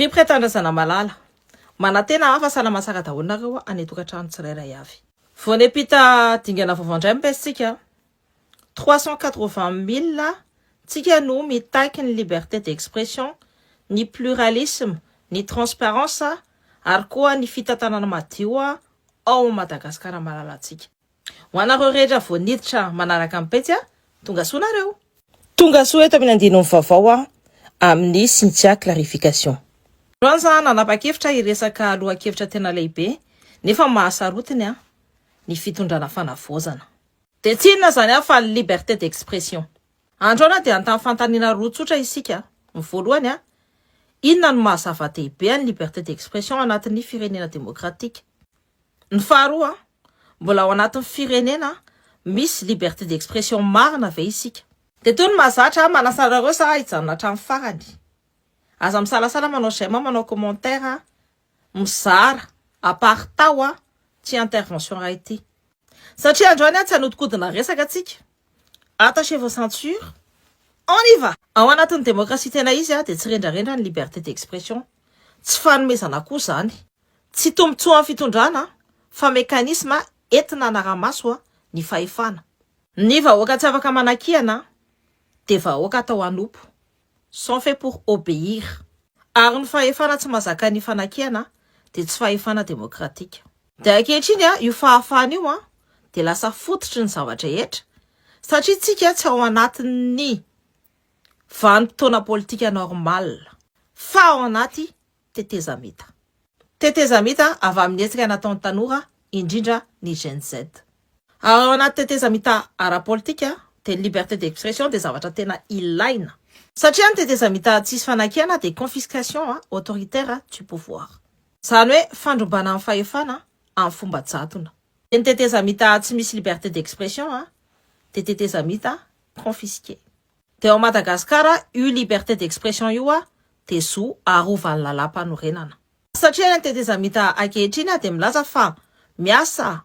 Mpitandrazana malala. Manatena hafa salamasaka daholo any tokantrano tsirairay avy. Vao nepita dingana vaovandray mipesitsika 380 000 tsika no mitaky ny liberté d'expression, ny pluralisme, ny transparence ary koa ny fitantanana madio ao Madagasikara malalatsika. Ho anareo rehetra vao niditra manaraka mipetsy tonga soanareo. Tonga soa eto amin'ny andinon'ny vaovao amin'ny Cynthia clarification. Ronza nanapa-kevitra iresaka lohakevitra tena lehibe nefa mahasarotiny ny fitondrana fanavozana. De tsinona zany fa liberté d'expression. Androana dia antany fantaniana roa tsotra isika. Ny voalohany inona no mahazava-dehibe ny liberté d'expression anatin'ny firenena demokratika. Ny faharoa mbola ao anatin'ny firenena misy liberté d'expression marina ve isika. De toy ny mahazatra manasara ireo sa hijanona hatramin'ny farany. Aza misalasala manao j'aime manao commentaire mizara apartao tsy intervention raha ity. Satria androany tsy hanodikodina resaka atsika. Attachez vos ceintures. On y va. Ao anatin'ny démocratie tena izy dia tsy rendrarendra ny liberté d'expression. Tsy fanomezana koa zany. Tsy tombotsoa fitondrana fa mécanisme entina anara-maso ny fahefana. Ny vahoaka tsy afaka manakihana dia vahoaka atao anompo. Sont fait pour obéir. Ary ny fahefana tsy mazaka ny fanakihana dia tsy fahefana demokratika. Dia ankehitriny io fahafahana io dia lasa fototry ny zavatra rehetra. Satria tsika tsy ao anatin'ny vanim-potoana politika normal. Fa ao anaty tetezamita. Tetezamita avy amin'ny hetsika nataon'ny tanora indrindra ny Gen Z. Ary ao anaty tetezamita ara-politika dia liberté d'expression dia zavatra tena ilaina. Satria ny tetezamita tsisy fanakihana dia confiscation autoritaire du pouvoir. Zany hoe fandrombana amin'ny fahefana amin'ny fomba jadona. Ny tetezamita tsy misy liberté d'expression dia tetezamita confisqué. Dia ao Madagasikara io liberté d'expression io dia zo arovan'ny lalam-panorenana. Satria ny tetezamita ankehitriny dia milaza fa miasa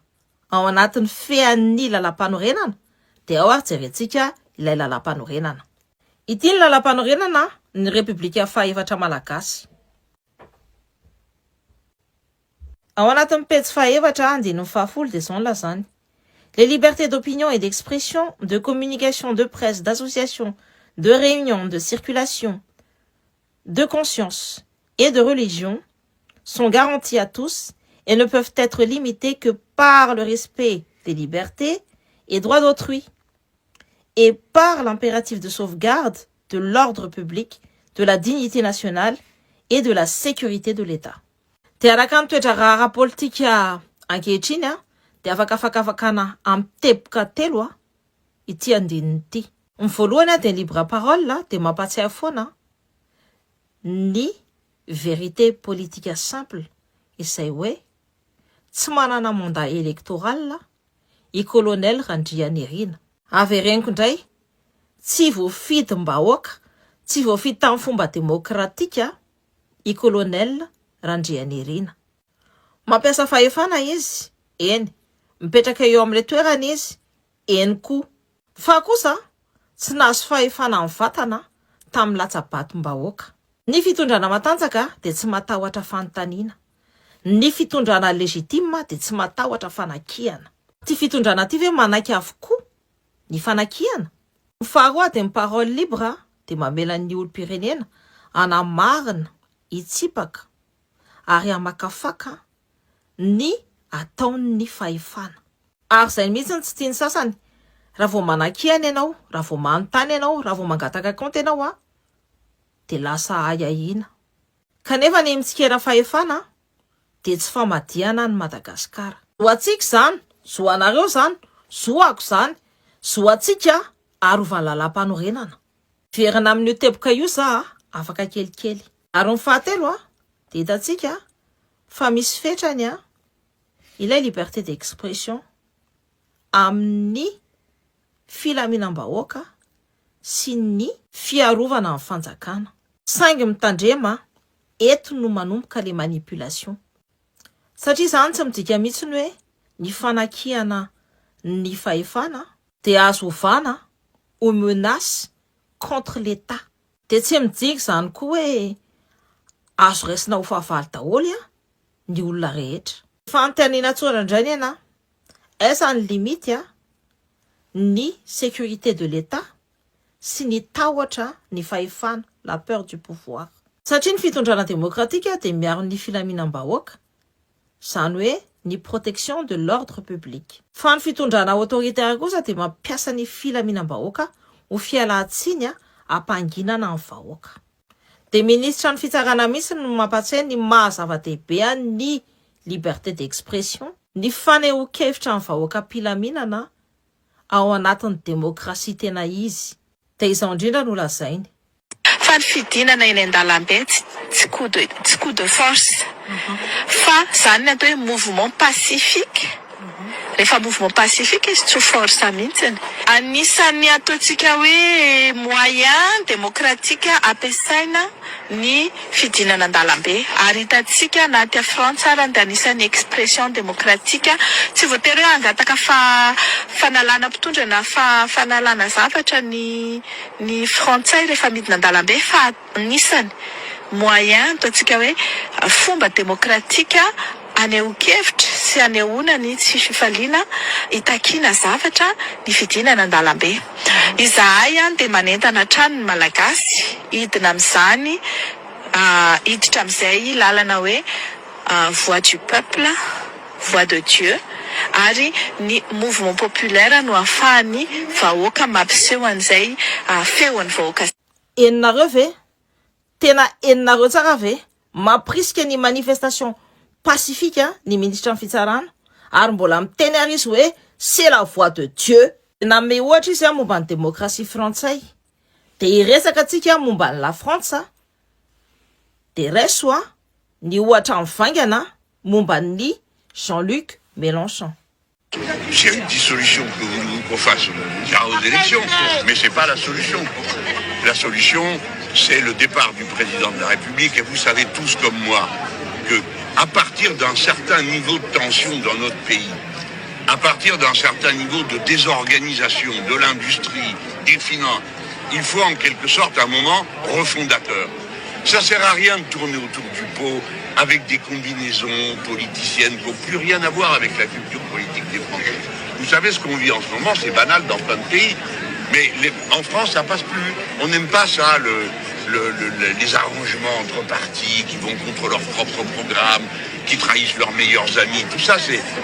ao anatin'ny fean'ny lalam-panorenana dia ao jerentsika ilay lalam-panorenana. Ity ny lalam-panorenana ny République fahefatra Malagasy. Ao anatin'ny pejy fahefatra andininy fahafolo dia zao ny lazany. Les libertés d'opinion et d'expression, de communication, de presse, d'association, de réunion, de circulation, de conscience et de religion sont garanties à tous et ne peuvent être limitées que par le respect des libertés et droits d'autrui et par l'impératif de sauvegarde de l'ordre public, de la dignité nationale et de la sécurité de l'État. Araka ny toetra raha politika ankehitriny dia afakafakafakana amin'ny teboka telo ity andininy ity. Ny voalohany dia libre parole dia mampatsiahy foana ny vérité politique simple izay hoe tsy manana mandat électoral i colonel Randrianirina. Avy reniko indray tsy voafidim-bahoaka, tsy voafidy tamin'ny fomba demokratika i colonel Randrianirina. Mampiasa fahefana izy, eny. Mipetraka eo amin'ilay toerana izy, eny koa. Fa kosa tsy nahazo fahefana amin'ny vatana tamin'ny latsabatom-bahoaka. Ny fitondrana matanjaka dia tsy matahotra fanontaniana. Ny fitondrana legitima dia tsy matahotra fanakihana. Ty fitondrana ty ve manaky avokoa ny fanakihana? Ny faharoa dia ny parole libre dia mamela ny olom-pirenena anamarina, hitsipaka ary hamakafaka ny ataon'ny fahefana. Ary izay mihitsy tsy tiany sasany. Raha vao manakihana ianao, raha vao manontany ianao, raha vao mangataka kaonty ianao dia lasa ayahiana. Kanefa ny mitsikera fahefana dia tsy famadihana ny Madagasikara. Zo atsika zany, zo anareo zany, zo ako zany, zo atsika arovan'ny lalam-panorenana. Verina amin'io teboka io afaka kelikely. Ary ny fahatelo dia hitatsika fa misy fetrany ilay liberté d'expression amin'ny filaminam-bahoaka sy ny fiarovana amin'ny fanjakana. Saingy mitandrema eto no manomboka le manipulation. Satria zany tsy midika mihitsy hoe ny fanakihana ny fahefana dia azo ovana aux menaces contre l'État. Dia tsy midika zany koa hoe azo raisina ho fahafaly daholo ny olona rehetra. Fantenina tsona indray ana, esa ny limite ny sécurité de l'État sy ny tahotra ny fahefana, la peur du pouvoir. Satria ny fitondrana démocratique dia miaro ny filaminam-bahoaka, zany hoe ny protection de l'ordre public. Fa ny fitondrana autoritaire kosa dia mampiasa ny filaminam-bahoaka ho fialan-tsiny hampanginana ny vahoaka. Dia ministra ny fitsarana mihitsy no mampatsiahy ny mahazava-dehibe ny liberté d'expression, ny fanehoan-kevitra ny vahoaka mpilaminana ao anatin'ny demokrasia tena izy. Dia izao indrindra no lazainy. Fa ny fidinana eny an-dalambe tsy coup de force. Fa zany atao hoe mouvement pacifique. Rehefa mouvement pacifique izy tsy force mihitsy. Anisan'ny ataontsika hoe moyen démocratique ampiasaina ny fidinana an-dalambe. Ary hitantsika anaty Frantsa ary dia anisan'ny expression démocratique tsy voatery hoe hangataka fanalana mpitondra na fanalana zavatra ny Frantsay rehefa midina an-dalambe, fa anisany moyen ataontsika hoe fomba démocratique anehoan-kevitra sy anehoana ny tsy fifaliana hitakina zavatra ny fidinana an-dalambe. Izahay dia manentana hatrany ny malagasy hidina amin'izany, hiditra amin'izay lalana hoe voix du peuple, voix de Dieu, ary ny mouvement populaire no ahafahany vahoaka mampiseho an'izay feon'ny vahoaka. Enareo ve? Tena enareo tsara ve? Mampirisika ny manifestation pacifique ny ministra ny fitsarana, ary mbola miteny ary izy hoe c'est la voix de Dieu. Name ohatra izy momba ny démocratie frantsay, dia iresaka atsika momba ny la France, dia reso ny ohatra mivangana momba ny Jean-Luc Mélenchon. S'il y a une dissolution que vous voulez qu'on fasse, on ira aux élections, mais c'est pas la solution. La solution, c'est le départ du président de la République, et vous savez tous comme moi que à partir d'un certain niveau de tension dans notre pays, à partir d'un certain niveau de désorganisation de l'industrie, des finances, il faut en quelque sorte un moment refondateur. Ça sert à rien de tourner autour du pot avec des combinaisons politiciennes qui n'ont plus rien à voir avec la culture politique des Français. Vous savez ce qu'on vit en ce moment, c'est banal dans plein de pays, mais en France ça passe plus. On n'aime pas ça, les arrangements entre partis qui vont contre leur propre programme, qui trahissent leurs meilleurs amis, tout ça,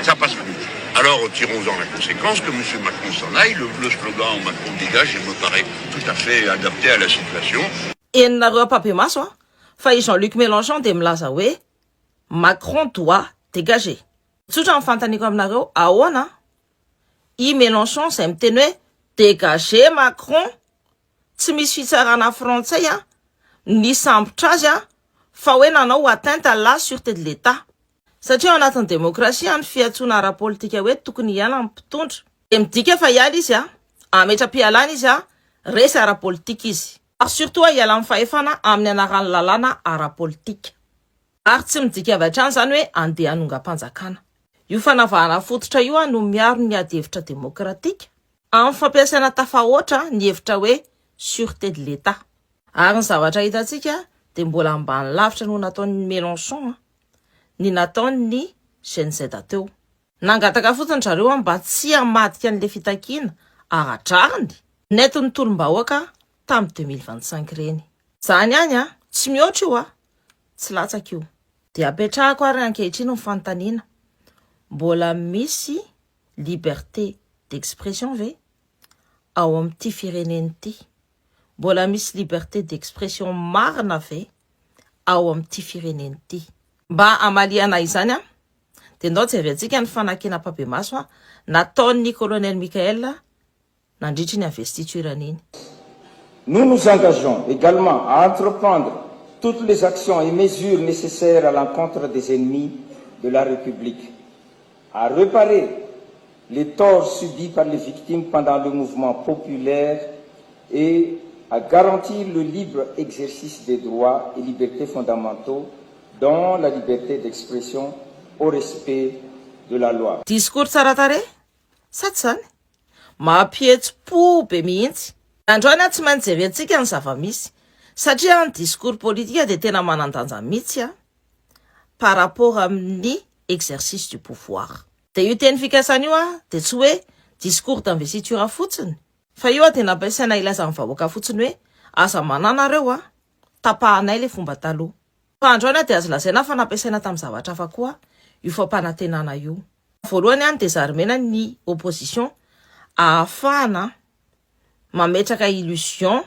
ça passe plus. Alors tirons-en la conséquence que M. Macron s'en aille. Le slogan Macron dégage me paraît tout à fait adapté à la situation. Enareo pape maso fa i Jean-Luc Mélenchon dia milaza hoe Macron doit dégager. Tsotra ny fantaniko aminareo ahoana i Mélenchon izay miteny hoe dégager Macron, tsy misy fitsarana frantsay ny sambotra azy fa hoe nanao atteinte à la sûreté de l'État. Satria ao anatin'ny démocratie ny fiantsoana ara-politika hoe tokony hiala ny mpitondra. Dia midika fa hiala izy ametram-pialana izy resy ara-politika izy. Ary surtout hiala amin'ny fahefana amin'ny anaran'ny lalàna ara-politika. Ary tsy midika avy hatrany zany hoe andeha hanonga-panjakana. Io fanavahana fototra io no miaro ny ady hevitra démocratique amin'ny fampiasana tafahoatra ny hevitra hoe sûreté de l'État. Ary ny zavatra hitantsika dia mbola ambany lavitra no nataon'ny Mélenchon ny nataon'ny Gen Z teo. Nangataka fotsiny zareo mba tsy hamadika an'ilay fitakiana aradrariny nentin'ny tolom-bahoaka tamin'ny 2025 reny. Zany ihany tsy mihoatra io tsy latsaka io. Dia apetrahako ary ankehitriny ny fanontaniana, mbola misy liberté d'expression ve ao amin'ity fireneny ity? Mbola misy liberté d'expression marina ve ao amin'ity fireneny ity? Mba amaliana izany dia ndao jerentsika ny fanakena pape maso nataon'ny colonel Michael nandritry ny investiturany iny. Nous nous engageons également à entreprendre toutes les actions et mesures nécessaires à l'encontre des ennemis de la République, à réparer les torts subis par les victimes pendant le mouvement populaire et à garantir le libre exercice des droits et libertés fondamentaux, dont la liberté d'expression, au respect de la loi. Discours tsara tare? Satsy zany? Mampihetsi-po be mihitsy. Androany tsy maintsy jerentsika ny zava-misy Satria ny discours politika dia tena manandanja mihitsy par rapport amin'ny exercice du pouvoir. Dia io teny fikasana io dia tsy hoe discours d'investiture fotsiny, fa io dia nampiasaina ilazan'ny vahoaka fotsiny hoe aza mananareo tapahanay le fomba taloha. Fa androany dia azo lazaina fa nampiasaina tamin'ny zavatra hafa koa io fampanantenana io. Voalohany dia zaromena ny opposition ahafahana mametraka illusion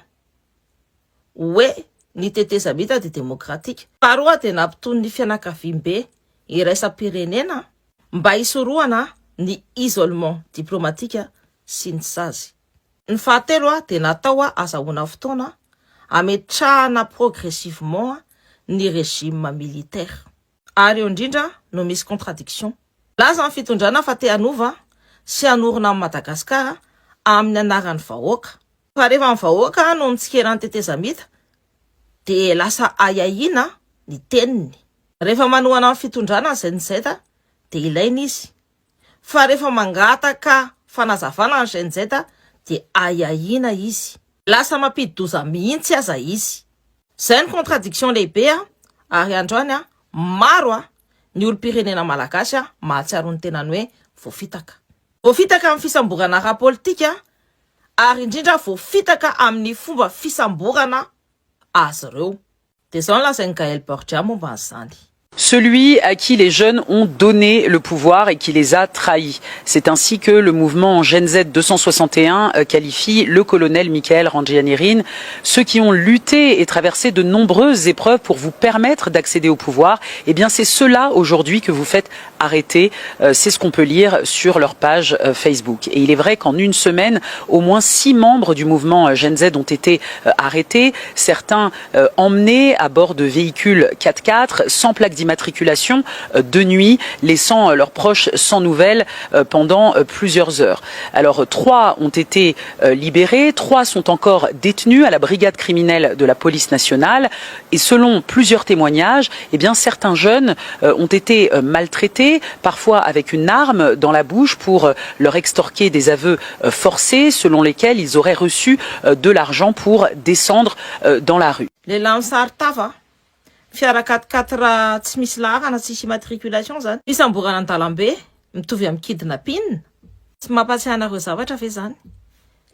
hoe ny tetezamita dia demokratika. Faharoa dia nampitony ny fianakaviam-be iraisam-pirenena mba hisorohana ny isolement diplomatika sy ny sazy. Ny fahatelo dia natao azahoana fotoana ametrahana progressivement ny régime militaire. Ary eo indrindra no misy contradiction. Laza ny fitondrana fa te hanova sy hanorina amin'ny Madagasikara amin'ny anaran'ny vahoaka. Fa rehefa ny vahoaka no mitsikera ny tetezamita dia lasa ayahiana ny teniny. Rehefa manohana ny fitondrana izay nizeta dia ilaina izy. Fa rehefa mangataka fanazavana ny izay nizeta dia ayahiana izy. Lasa mampidi-doza mihitsy aza izy. Zay ny contradiction lehibe ary androany maro ny olo-pirenena malagasy mahatsiaro ny tenany hoe voafitaka. Voafitaka amin'ny fisamborana ara-politika ary indrindra voafitaka amin'ny fomba fisamborana azy ireo. Dia zao lazainy Gaël Borgia momba an'izany. Celui à qui les jeunes ont donné le pouvoir et qui les a trahis. C'est ainsi que le mouvement Gen Z 261 qualifie le colonel Michael Randrianirine, ceux qui ont lutté et traversé de nombreuses épreuves pour vous permettre d'accéder au pouvoir. Eh bien, c'est cela aujourd'hui que vous faites arrêter. C'est ce qu'on peut lire sur leur page Facebook. Et il est vrai qu'en une semaine, au moins 6 membres du mouvement Gen Z ont été arrêtés. Certains emmenés à bord de véhicules 4x4 sans plaque d'immatriculation de nuit, laissant leurs proches sans nouvelles pendant plusieurs heures. Alors 3 ont été libérés, 3 sont encore détenus à la brigade criminelle de la police nationale et selon plusieurs témoignages, eh bien certains jeunes ont été maltraités, parfois avec une arme dans la bouche pour leur extorquer des aveux forcés selon lesquels ils auraient reçu de l'argent pour descendre dans la rue. Fiara 4x4 tsy misy laharana tsisy immatriculation zany. Fisamborana an-dalambe mitovy amin'ny kidnapping. Tsy mampatsiahy anareo zavatra ve zany?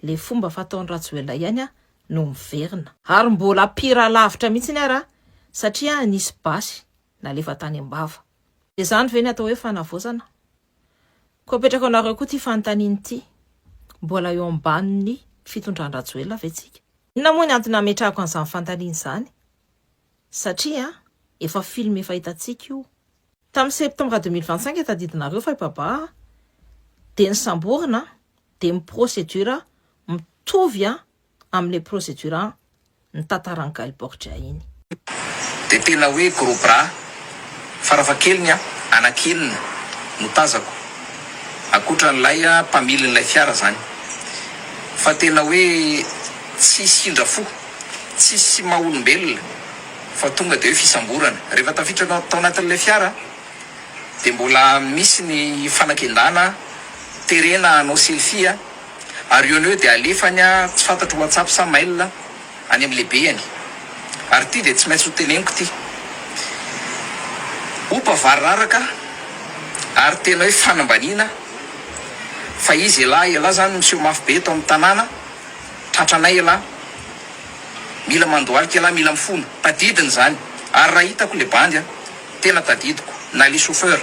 Le fomba fataon'ny Rajoelina ihany no miverina. Ary mbola pira lavitra mihitsy ny ara satria nisy basy nalefa tany ambava. Dia zany ve ny atao hoe fanavozana? Koa petraka anareo koa ty fanontaniany ty. Mbola eo ambanin'ny fitondran'ny Rajoelina ve tsika? Inona moa ny antony ametrahako an'izany fanontaniany zany? Satria efa film efa hitantsika io. Tamin'ny septembre 2025 etadidinareo fa baba dia nisamborina dia ny procédure mitovy amin'ilay procédure ny tantaran'ny Gaël Borgia iny. Dia tena hoe gros bras farafahakeliny anakenina no tazako akotran'ilay mpamilin'ilay fiara zany. Fa tena hoe tsy sindra fo, tsy maha-olombelona fa tonga dia hoe fisamborana. Rehefa tafiditra tao anatin'ilay fiara dia mbola misy ny fanakendana terena anao selfie ary eo dia alefany tsy fantatro WhatsApp sa mail any amin'ny lehibeany. Ary ty dia tsy maintsy ho teneniko ty ompavararaka ary tena hoe fanambaniana fa izy ela zany miseho mafy be eto amin'ny tanàna tratranay ela mila mandohalika ela mila mifono tadidiny zany. Ary raha hitako le bandy tena tadidiko na le chauffeur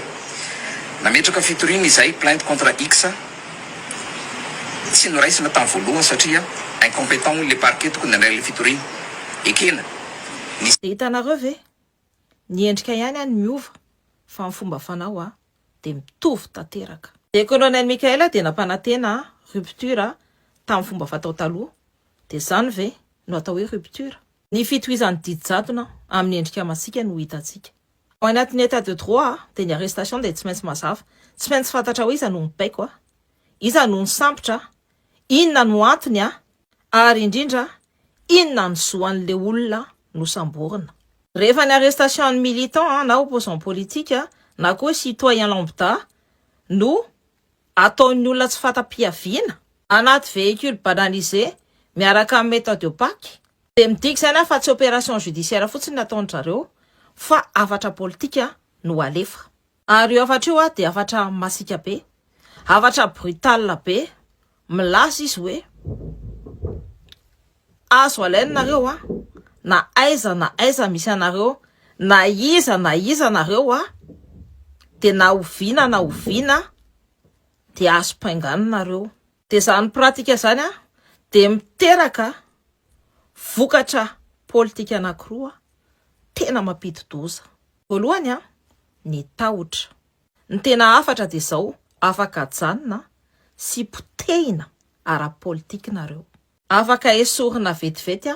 nametraka fitoriana izay plainte contre X tsy noraisina tamin'ny voalohany satria incompétent le parquet tokony nandray le fitoriana ekena. Dia hitanareo ve ny endrika ihany ny miova fa ny fomba fanao dia mitovy tanteraka. Dia colonel Michael dia nampanantena rupture tamin'ny fomba fatao taloha dia zany ve no atao hoe rupture. Ny fitohizan'ny didijadona amin'ny endrika masika no hitantsika. Ao anatin'ny état de droit dia ny arrestation dia tsy maintsy mazava, tsy maintsy fantatra hoe iza no mipaiko iza no misambotra, inona no antony ary indrindra inona no zoan'le olona no samborina. Rehefa ny arrestation ny militant na opposant politique na koa citoyen lambda no ataon'ny olona tsy fata-piaviana anaty véhicule banalisé miaraka amin'ny méthode opaque De midika zany fa tsy opération judiciaire fotsiny nataony zareo fa avatra politika no alefa. Ary io avatra io de avatra masika be, avatra brutal be, milaza izy hoe azo alaina nareo na aiza misy anareo, na iza nareo de na oviana de azo paingana nareo. De zany pratika zany de miteraka vokatra politika anankiroa tena mampidi-doza. Voalohany ny tahotra. Ny tena afatra de zao, afaka janona sy potehina ara-politika nareo. Afaka esorina vetivety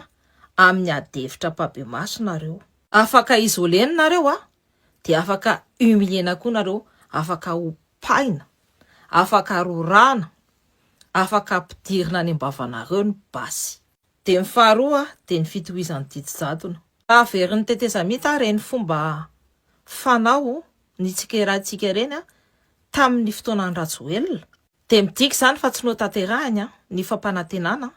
amin'ny adevitra mpabe-maso nareo. Afaka isolena nareo de afaka humiliena koa nareo, afaka opaina, afaka rorana, afaka ampidirina any am-bavanareo ny basy. De ny faharoa de ny fitohizan'ny didy-jadona. Averin'ny tetezamita reny fomba fanao ny tsikerahantsika reny tamin'ny fotoanan'ny Rajoelina. De midika zany fa tsy notanterahany ny fampanantenana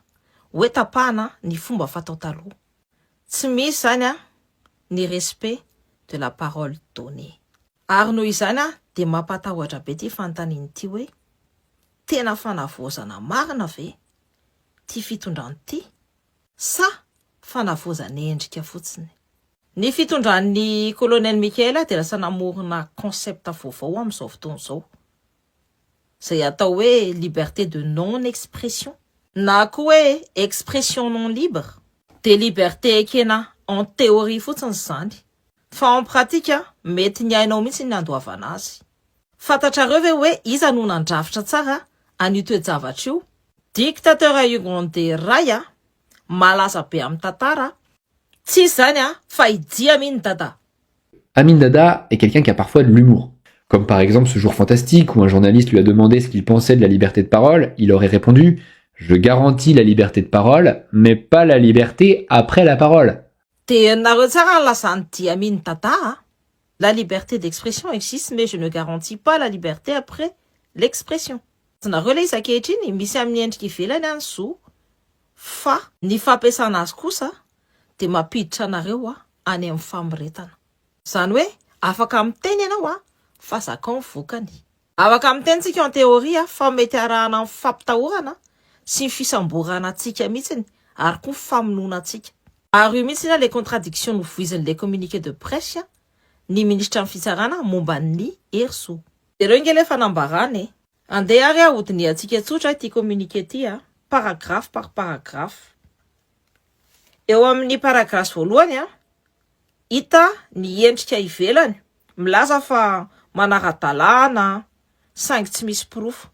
hoe tapahana ny fomba fatao taloha. Tsy misy zany ny respect de la parole donnée. Ary noho izany de mampatahotra be ty fanontaniana ty hoe tena fanavozana marina ve ty fitondrany ty sa fanavozana endrika fotsiny? Ny fitondran'ny colonel Michael de lasa namorona concept vaovao amin'izao fotoana zao, zay atao hoe liberté de non-expression na koa hoe expression non libre. De liberté ekena en théorie fotsiny zany, fa en pratique mety ny ainao mihitsy ny andoavana azy. Fantatrareo ve hoe iza no nandrafitra tsara an'io toe-javatra io? Dictateur Ugandais ray malaza be amin'ny tantara, tsy zany fa Idi Amin Dada. Amin Dada est quelqu'un qui a parfois de l'humour. Comme par exemple ce jour fantastique où un journaliste lui a demandé ce qu'il pensait de la liberté de parole, il aurait répondu « Je garantis la liberté de parole, mais pas la liberté après la parole ». De nareo tsara lazany Idi Amin Dada, la liberté d'expression existe mais je ne garantis pas la liberté après l'expression. Nareo le izy ankehitriny misy amin'ny endrika ivelany any zo, fa ny fampiasana azy kosa de mampiditra anareo any amin'ny famiretana. Zany hoe afaka miteny ianao fa zakao ny vokany. Afaka miteny tsika en théorie fa mety arahana amin'ny fampitahorana sy ny fisamborana atsika mihitsiny ary koa famonoana atsika. Ary io mihitsy les contradictions novoizin'le communiqué de presse ny ministra ny fitsarana momba ny hery-so. De reo nge le fanambarany andeha ary ahodiny atsika tsotra ty communiqué ty paragraphe par paragraphe. Eo amin'ny paragraphe voalohany hita ny endrika ivelany, milaza fa manara-dalàna saingy tsy misy proof.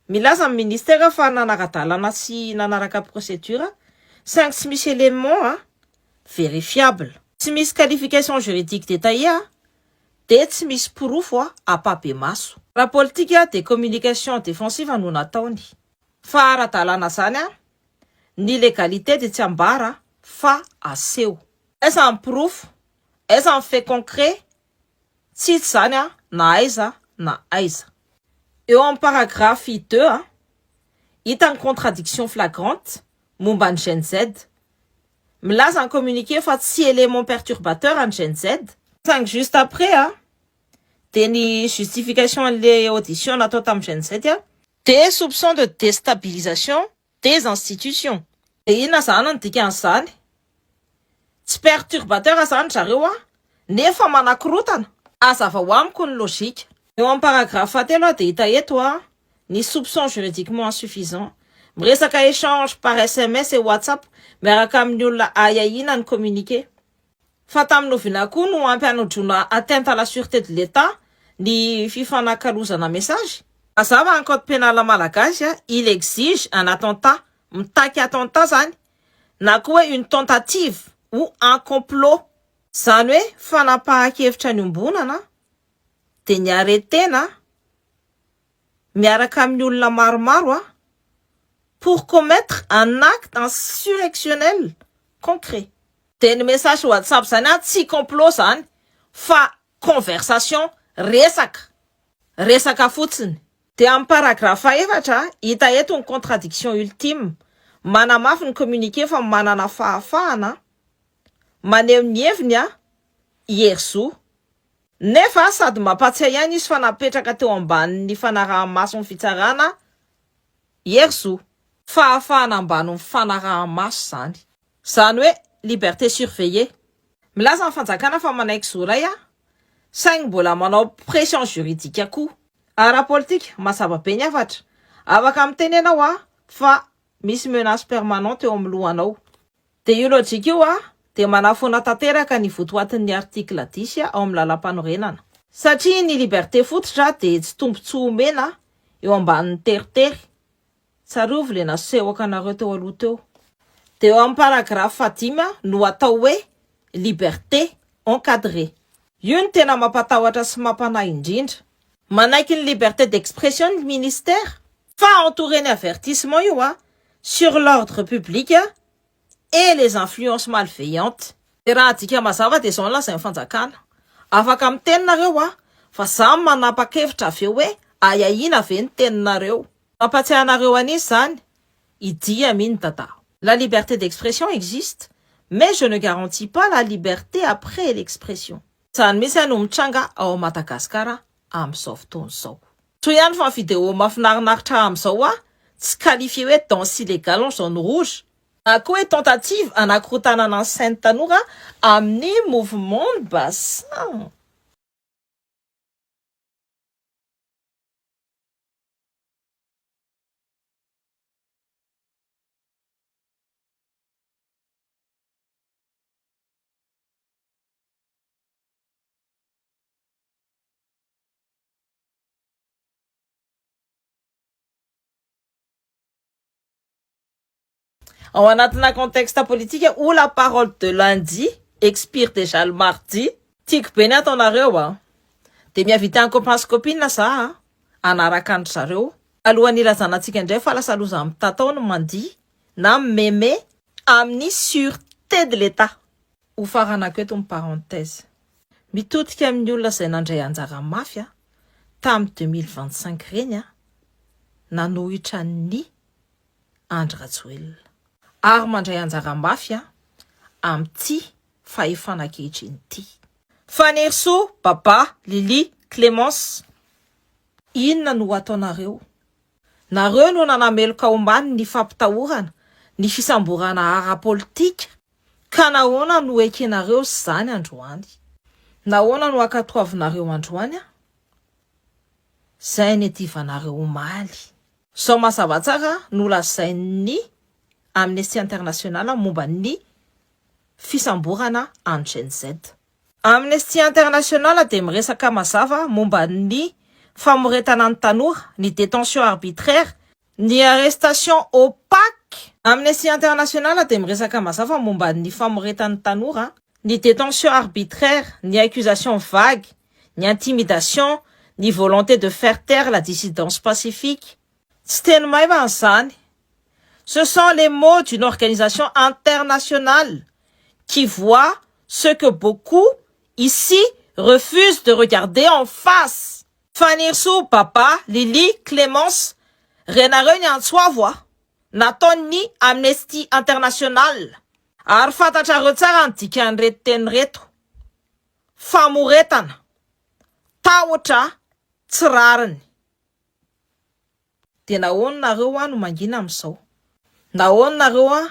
Milaza amin'ny ministère fa nanara-dalàna sy nanaraka procédure saingy tsy misy élément vérifiable. Tsy misy qualification juridique détaillée de tsy misy proof apabe-maso. Raha politika de communication défensive no nataony. Fa ara-dalàna zany ny légalité de tsy ambara fa aseho. Eza en proof, eza en fait concret, tsy zany na aiza na aiza. Eo amin'ny paragraphe 2 hita ny contradiction flagrante momba ny Gen Z. Milaza ny communiqué fa tsy élément perturbateur ny Gen Z. Saingy juste après de ny justification les auditions natao tamin'ny Gen Z des soupçons de déstabilisation des institutions. De inona zany ny dikan'izany? Tsy perturbateur zany zareo nefa manakorotana. Azava ho amiko ny logique. Eo amin'ny paragraphe 3 de hita eto ny soupçons juridiquement insuffisants. Miresaka échange par SMS et WhatsApp miaraka amin'ny olona aiahina ny communiqué. Fa tamin'ny novina koa no ampianodrona atteinte à la sûreté de l'État ny fifanakalozana message. Mazava en code pénal malagasy il exige un attentat, mitaky attentat zany, na koa une tentative ou un complot. Zany hoe fanapahan-kevitra ny ombonana de ny aretena miaraka amin'ny olona maromaro pour commettre un acte insurrectionnel concret. De ny message WhatsApp zany tsy complot zany fa conversation resaka fotsiny. De amin'ny paragraphe 4 hita eto ny contradiction ultime manamafy ny communiqué fa manana fahafahana maneho ny heviny a Ierso. Nefa sady mampatsiahy ihany izy fa napetraka teo ambanin'ny fanaraha-maso ny fitsarana Ierso. Fahafahana ambany fanaraha-maso zany. Zany hoe liberté surveillée. Milaza ny fanjakana fa manaiky zoray a saingy mbola manao pression juridique koa. Ara-politika mazava be ny havatra. Afaka mitenenao a fa misy menace permanente eo amin'ny lohanao. De io lojika io a de manafona tanteraka ny votoatin'ny article 10 ao amin'ny lalam-panorenana. Satria ny liberté fototra de tsy tombontsoa omena eo ambanin'ny teritery. Tsarovy le nasehoaka anareo teo aloha teo. De eo amin'ny paragraphe 5 no atao hoe liberté encadrée. Io ny tena mampatahotra sy mampanahy indrindra. Manaiky ny liberté d'expression ny ministère fa entouré ny avertissement io a sur l'ordre public et les influences malveillantes. De raha dika mazava de zao lazain'ny fanjakana. Afaka amin'ny teninareo a fa samy manapa-kevitra avy eo hoe aiahina ve ny teninareo. Mampatsiahanareo an'izy zany, idia miny tata. La liberté d'expression existe, mais je ne garantis pas la liberté après l'expression. Zany misy ano mitranga ao Madagasikara amin'izao fotoana izao. Toy ihany fa vidéo mahafinaritra amin'izao a, tsy qualifié hoe danse illégale en zone rouge. Na koa hoe tentative anakorotanana ny sain'ny tanora amin'ny mouvement de bassin. Ao anatina contexte politique où la parole de lundi expire déjà le mardi, tiako be ny ataonareo a. De miavita copain sy copine za anaraka andry zareo. Alohan'ny ilazanantsika indray fa lasa loza amin'ny tatao no mandihy na meme amin'ny sûreté de l'État. Ho faranako eto ny parenthèse. Mitodika amin'ny olona izay nandray anjara mafy tamin'ny 2025 reny nanohitra ny Andry Rajoelina. Ary mandray anjara mafy amin'ity fahefana ankehitriny ity. Faneriso, Baba, Lily, Clémence, inona no ataonareo? Nareo no nanameloka ombany ny fampitahorana, ny fisamborana ara-politika, ka nahoana no ekenareo zany androany? Nahoana no akatoavinareo androany? Zay ny etivanareo omaly. Sao mazava tsara no lazain'ny Amnesty International momba ny fisamborana any Gen Z. Amnesty International de miresaka mazava momba ny famoretana ny tanora, ny détention arbitraire, ny arrestation opaque. Amnesty International de miresaka mazava momba ny famoretana ny tanora, ny détention arbitraire, ny accusation vague, ny intimidation, ny volonté de faire taire la dissidence pacifique. Tsy teny may ba zany? Ce sont les mots d'une organisation internationale qui voit ce que beaucoup ici refusent de regarder en face. Fanirso, Papa, Lily, Clémence, renareo ny antsoavo nataony Amnesty International. Ary fantatrareo tsara ny dikan'ireto teny reto. Famoretana, tahotra, tsy rariny. De nahoana nareo no mangina amin'izao? Nahoana nareo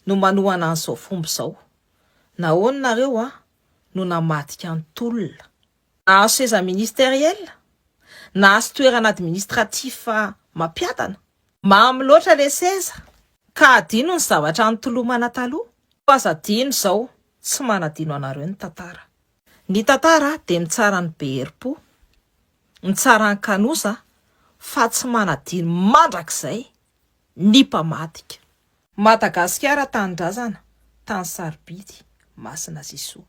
no manohana an'izao fomba izao? Nahoana nareo no namadika ny tolona? Na seza ministériel, na toerana administratif mampiadana. Mamy loatra le seza, ka adino ny zavatra nitolomana taloha. Fa adino izao, tsy manadino anareo ny tantara. Ny tantara de mitsara ny beherim-po, mitsara ny kanosa, fa tsy manadino mandrakizay ny mpamadika. Madagasikara tandrazana, tany sarobidy, masina Zisoa.